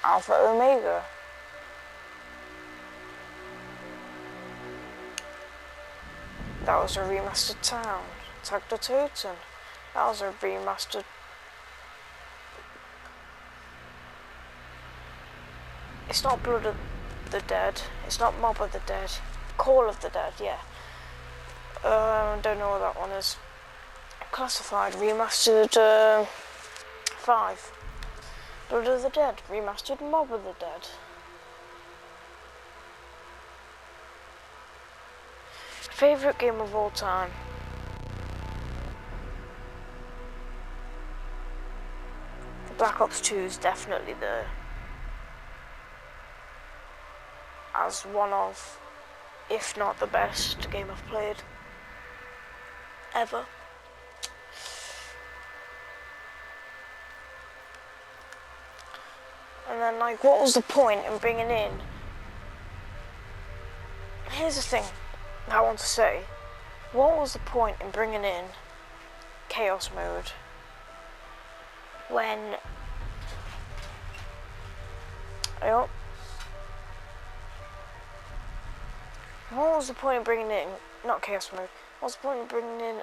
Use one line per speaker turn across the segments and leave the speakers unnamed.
Alpha Omega. That was a remastered town. Tag the Totem. That was a remastered. It's not Blood of the Dead. It's not Mob of the Dead. Call of the Dead, yeah. Don't know what that one is. Classified, remastered 5. Blood of the Dead, remastered Mob of the Dead. Favourite game of all time? Black Ops 2 is definitely there. As one of, if not the best game I've played ever. And then, like, what was the point in bringing in... Here's the thing that I want to say. What was the point in bringing in Chaos Mode when... What was the point in bringing in... Not Chaos Mode. What's the point in bringing in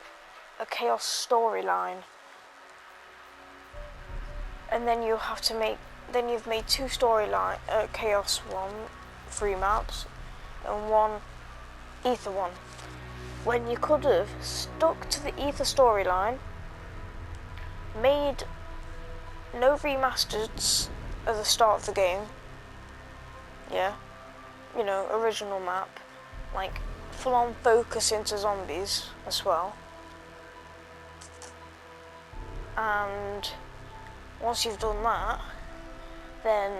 a Chaos storyline? And then you have to make... Then you've made 2 storyline, Chaos 1, 3 maps, and 1 Ether 1. When you could have stuck to the Ether storyline, made no remasters at the start of the game, yeah, you know, original map, like full on focus into zombies as well. And once you've done that, then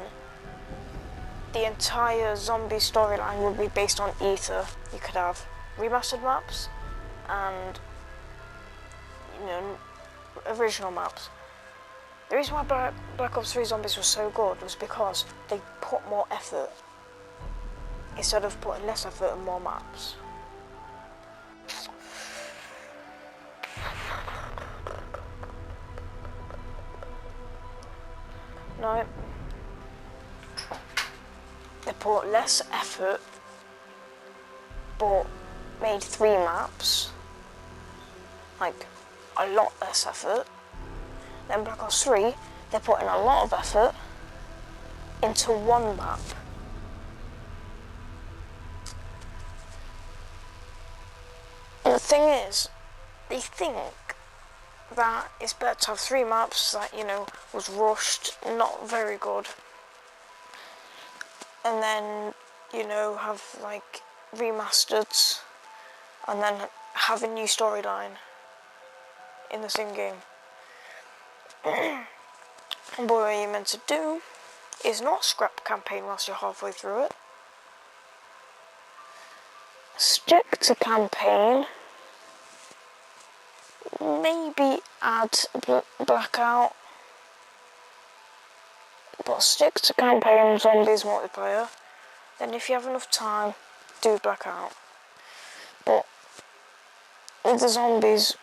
the entire zombie storyline would be based on Ether. You could have remastered maps and, you know, original maps. The reason why Black Ops 3 Zombies was so good was because they put more effort instead of putting less effort and more maps. No. They put less effort, but made 3 maps. Like, a lot less effort. Then Black Ops 3, they're putting a lot of effort into 1 map. And the thing is, they think that it's better to have 3 maps that, you know, was rushed, not very good. And then, you know, have like remasters and then have a new storyline in the same game. And what you're meant to do is not scrap campaign whilst you're halfway through it. Stick to campaign. Maybe add blackout. But stick to campaign zombies multiplayer. Then if you have enough time, do blackout. But with the zombies,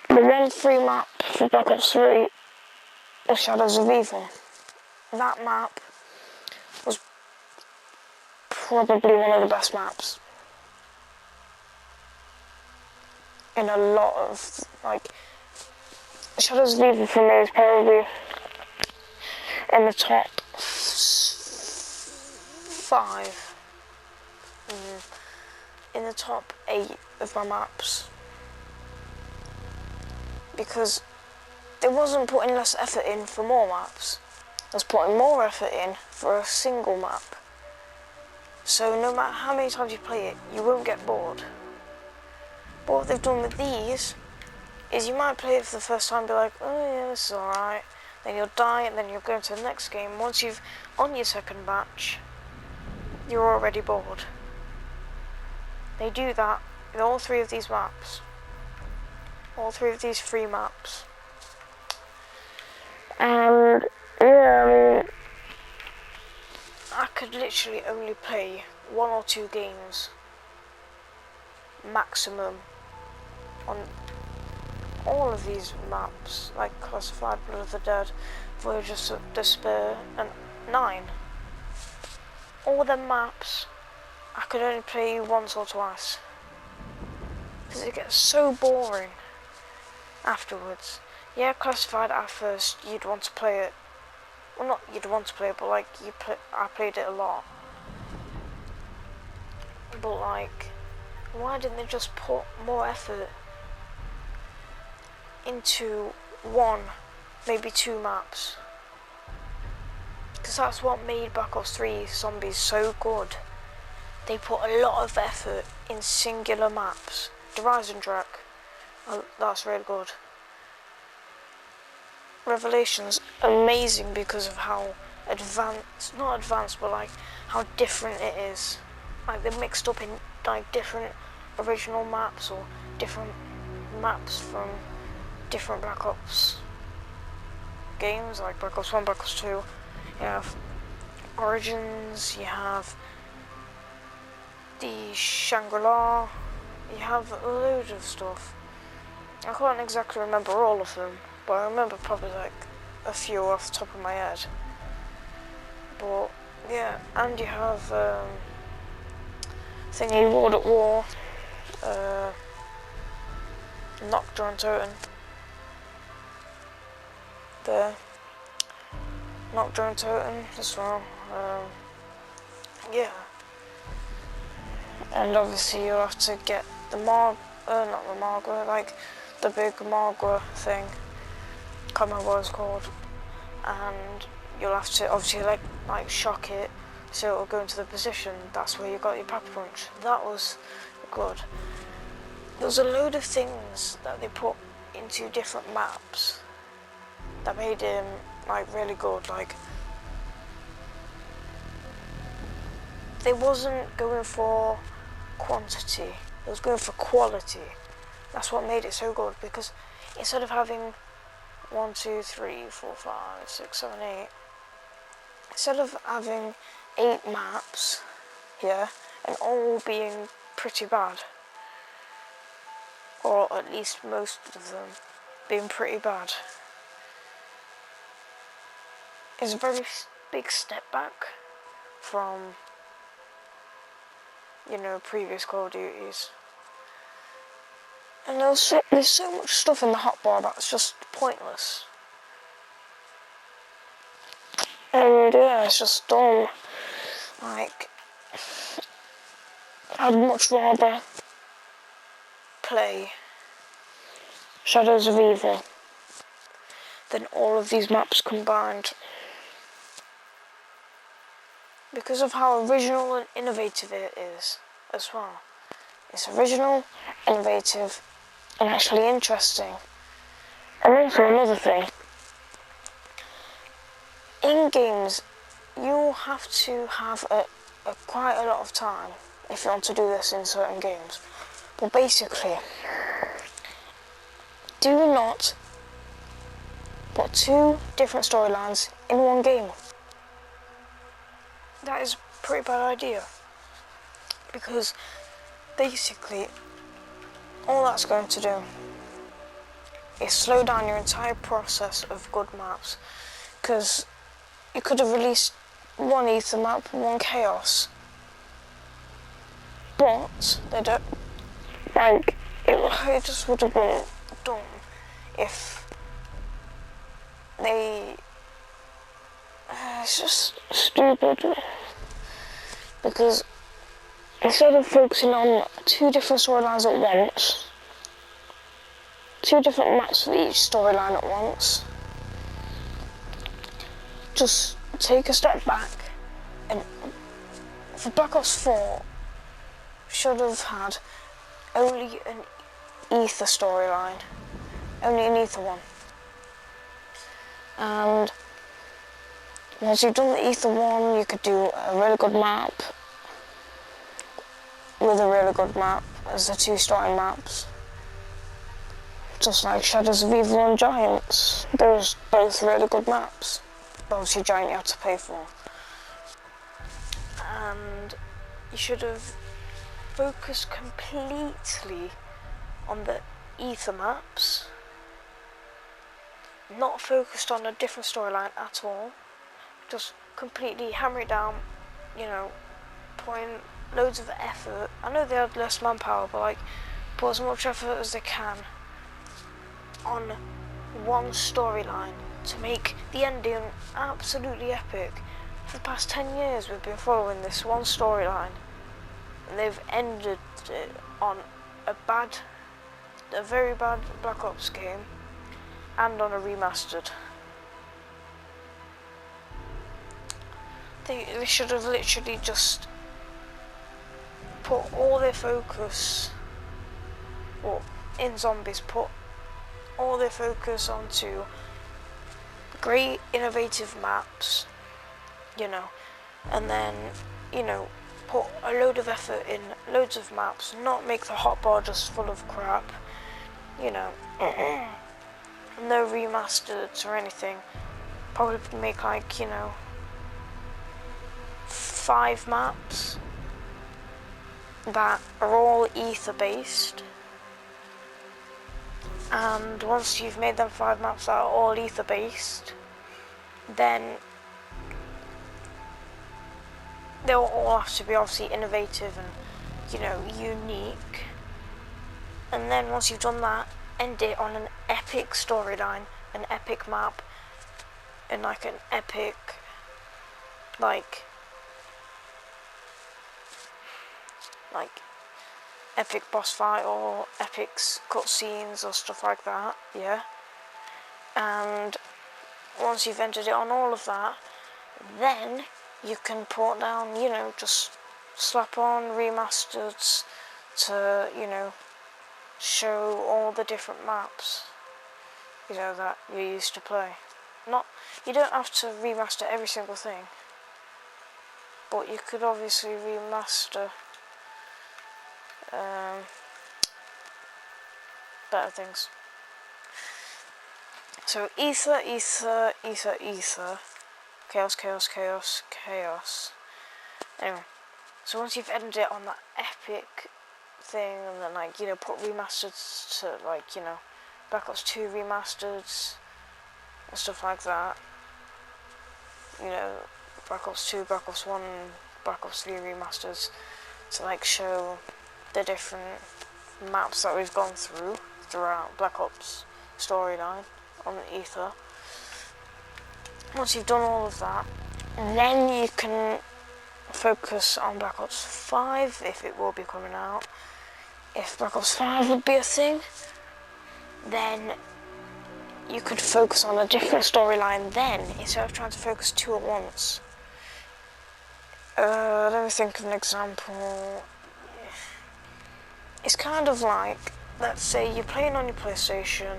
the 1 free map for Black Ops 3 was Shadows of Evil. That map was probably one of the best maps in a lot of, like, Shadows of Evil for me is probably in the top 5. In the top 8 of my maps. Because it wasn't putting less effort in for more maps. It was putting more effort in for a single map. So no matter how many times you play it, you won't get bored. But what they've done with these is you might play it for the first time and be like, oh yeah, this is alright. Then you'll die and then you'll go into the next game. Once you've on your second batch, you're already bored. They do that with all 3 of these maps. All 3 of these free maps. And yeah, I mean, I could literally only play 1 or 2 games maximum all of these maps, like Classified, Blood of the Dead, Voyages of Despair, and 9. All the maps I could only play once or twice, because it gets so boring afterwards. Yeah, Classified at first you'd want to play it. Well, not you'd want to play it, but like I played it a lot. But like, why didn't they just put more effort into one, maybe 2 maps? Because that's what made Black Ops 3 Zombies so good. They put a lot of effort in singular maps. The Rising Track, that's really good. Revelation's amazing because of how not advanced, but like how different it is. Like they're mixed up in like different original maps or different maps from different Black Ops games, like Black Ops 1, Black Ops 2. You have Origins, you have the Shangri-La, you have a load of stuff. I can't exactly remember all of them, but I remember probably like a few off the top of my head. But yeah, and you have thingy World at War, Nocturne Totem. There, Nocturne Totem as well. Yeah, and obviously you'll have to get the not the Margwa, like the big Margwa thing. Can't remember what it's called. And you'll have to obviously like shock it so it'll go into the position. That's where you got your Pepper Punch. That was good. There was a load of things that they put into different maps that made him like really good. Like they wasn't going for quantity, they was going for quality. That's what made it so good, because instead of having 1, 2, 3, 4, 5, 6, 7, 8, instead of having 8 maps here and all being pretty bad, or at least most of them being pretty bad, is a very big step back from, you know, previous Call of Duties. And there's so much stuff in the hotbar that's just pointless. And yeah, it's just dumb. Like, I'd much rather play Shadows of Evil than all of these maps combined. Because of how original and innovative it is as well. It's original, innovative, and actually interesting. And also another thing, in games you have to have quite a lot of time if you want to do this in certain games. But basically, do not put 2 different storylines in one game. That is a pretty bad idea, because basically all that's going to do is slow down your entire process of good maps, because you could have released 1 Ether map and 1 Chaos, but they don't. Like, it just would have been dumb if they... it's just stupid, because instead of focusing on 2 different storylines at once, 2 different maps for each storyline at once, just take a step back. And for Black Ops 4, should have had only an Ether storyline, only an Ether one. And once you've done the Ether one, you could do a really good map with a really good map as the 2 starting maps. Just like Shadows of Evil and Giants. Those both really good maps. But obviously Giant you have to pay for. And you should have focused completely on the Ether maps not focused on a different storyline at all. Just completely hammer it down, you know, putting loads of effort. I know they had less manpower, but like, put as much effort as they can on one storyline to make the ending absolutely epic. For the past 10 years we've been following this one storyline, and they've ended it on a very bad Black Ops game, and on a remastered. They should have literally just put all their focus, well, in Zombies, put all their focus onto great innovative maps, you know, and then, you know, put a load of effort in loads of maps, not make the hotbar just full of crap, you know. No remasters or anything. Probably make like, you know, 5 maps that are all ether based, and once you've made them 5 maps that are all ether based, then they'll all have to be obviously innovative and, you know, unique. And then once you've done that, end it on an epic storyline, an epic map, and like an epic, like epic boss fight or epic cutscenes or stuff like that, yeah. And once you've entered it on all of that, then you can put down, you know, just slap on remasters to, you know, show all the different maps, you know, that you used to play. You don't have to remaster every single thing, but you could obviously remaster better things. So ether, chaos. Anyway, so once you've ended it on that epic thing, and then, like, you know, put remasters to, like, you know, Black Ops 2 remasters and stuff like that. You know, Black Ops 2, Black Ops 1, Black Ops 3 remasters to, like, show the different maps that we've gone throughout Black Ops storyline on ether. Once you've done all of that, then you can focus on Black Ops 5, if it will be coming out. If Black Ops 5 would be a thing, then you could focus on a different storyline then, instead of trying to focus 2 at once. Let me think of an example. It's kind of like, let's say you're playing on your PlayStation,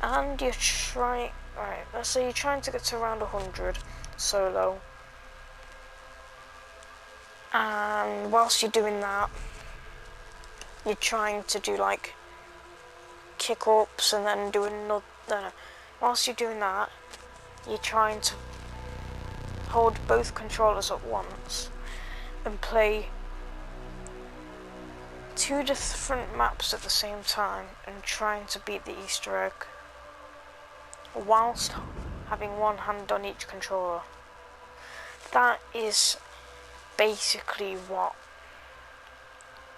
and you're trying, right, let's say you're trying to get to around 100 solo, and whilst you're doing that, you're trying to do like kick ups and then do another, no. Whilst you're doing that, you're trying to hold both controllers at once and play 2 different maps at the same time and trying to beat the Easter egg whilst having one hand on each controller. That is basically what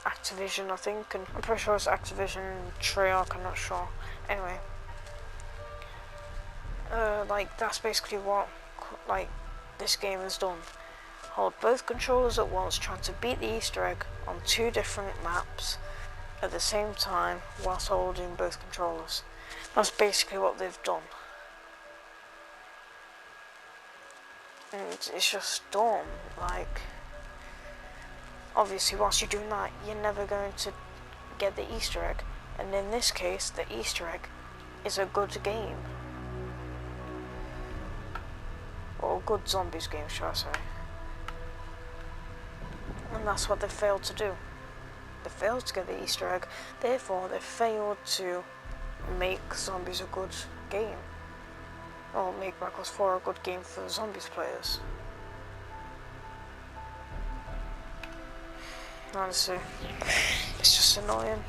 Activision, I think, and I'm pretty sure it's Activision, Treyarch, I'm not sure. Anyway, like, that's basically what, like, this game has done. Hold both controllers at once, trying to beat the Easter egg on 2 different maps at the same time whilst holding both controllers. That's basically what they've done. And it's just dumb. Like, obviously whilst you're doing that, you're never going to get the Easter egg. And in this case, the Easter egg is a good game. Or a good Zombies game, shall I say. And that's what they failed to do. They failed to get the Easter egg, therefore they failed to make Zombies a good game. Or make Black Ops 4 a good game for the Zombies players. Honestly, it's just annoying.